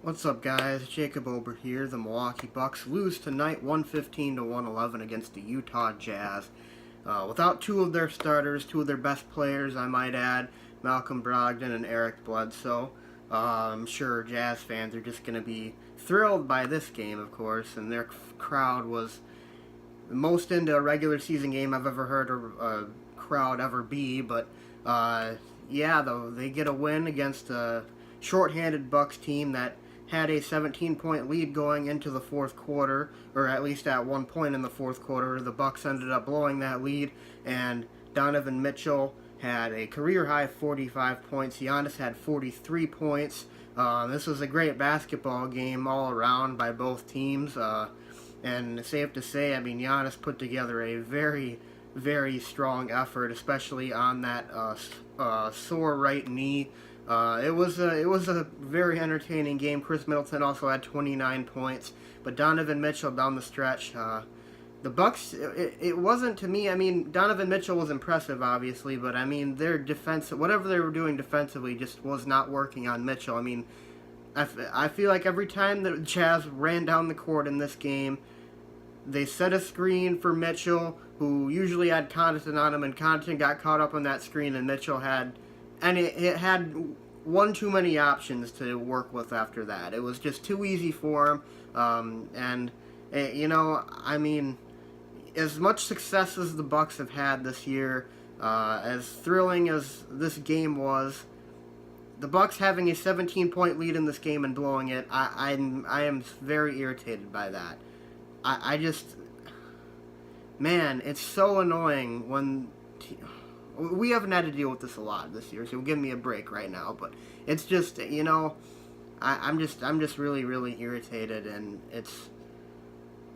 What's up, guys? Jacob Ober here. The Milwaukee Bucks lose tonight 115 to 111 against the Utah Jazz. Without two of their starters, two of their best players, I might add, Malcolm Brogdon and Eric Bledsoe. I'm sure Jazz fans are just going to be thrilled by this game, of course, and their crowd was the most into a regular season game I've ever heard a crowd ever be. But yeah, though, they get a win against a shorthanded Bucks team that had a 17-point lead going into the fourth quarter, or at least at one point in the fourth quarter. The Bucks ended up blowing that lead, and Donovan Mitchell had a career-high 45 points. Giannis had 43 points. This was a great basketball game all around by both teams, and safe to say, I mean, Giannis put together a very, very strong effort, especially on that sore right knee. It was a very entertaining game. Chris Middleton also had 29 points, but Donovan Mitchell down the stretch. The Bucks, it wasn't, to me, I mean, Donovan Mitchell was impressive, obviously, but I mean, their defense, whatever they were doing defensively, just was not working on Mitchell. I mean, I feel like every time the Jazz ran down the court in this game, they set a screen for Mitchell, who usually had Connaughton on him, and Connaughton got caught up on that screen, and Mitchell had... And it had one too many options to work with after that. It was just too easy for him. You know, I mean, as much success as the Bucks have had this year, as thrilling as this game was, the Bucks having a 17-point lead in this game and blowing it, I am very irritated by that. I just, man, it's so annoying when... We haven't had to deal with this a lot this year, so give me a break right now. But it's just, you know, I'm just really, really irritated, and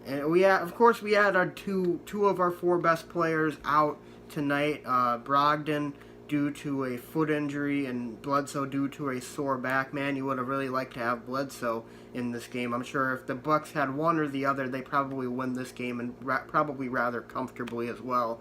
of course we had our two of our four best players out tonight. Brogdon due to a foot injury, and Bledsoe due to a sore back. Man, you would have really liked to have Bledsoe in this game. I'm sure if the Bucks had one or the other, they probably win this game, and probably rather comfortably as well.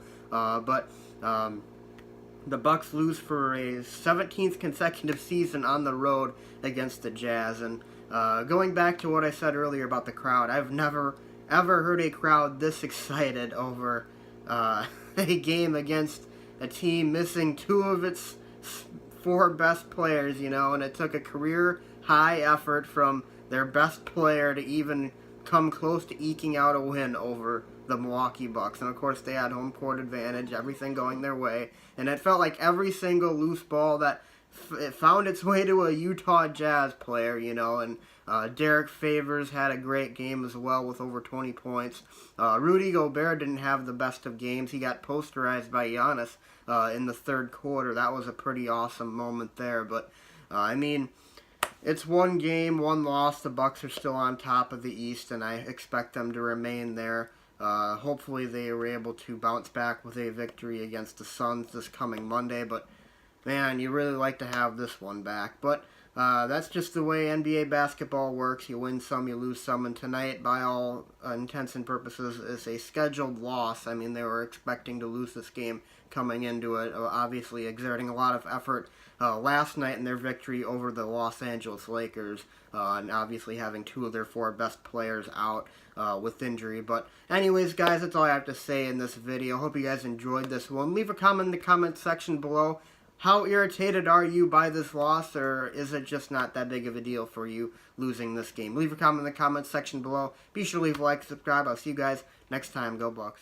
The Bucks lose for a 17th consecutive season on the road against the Jazz. And going back to what I said earlier about the crowd, I've never, ever heard a crowd this excited over a game against a team missing two of its four best players, you know, and it took a career-high effort from their best player to even come close to eking out a win over the Milwaukee Bucks. And of course they had home court advantage, everything going their way, and it felt like every single loose ball that it found its way to a Utah Jazz player, you know. And Derek Favors had a great game as well with over 20 points. Rudy Gobert didn't have the best of games. He got posterized by Giannis in the third quarter. That was a pretty awesome moment there. But I mean, it's one game, one loss. The Bucks are still on top of the East, and I expect them to remain there. Hopefully they were able to bounce back with a victory against the Suns this coming Monday, but man, you really like to have this one back. But that's just the way NBA basketball works. You win some, you lose some, and tonight, by all intents and purposes, is a scheduled loss. I mean, they were expecting to lose this game coming into it, obviously exerting a lot of effort last night in their victory over the Los Angeles Lakers, and obviously having two of their four best players out with injury. But anyways, guys, that's all I have to say in this video. Hope you guys enjoyed this one. Leave a comment in the comment section below. How irritated are you by this loss, or is it just not that big of a deal for you losing this game? Leave a comment in the comment section below. Be sure to leave a like, subscribe. I'll see you guys next time. Go Bucks.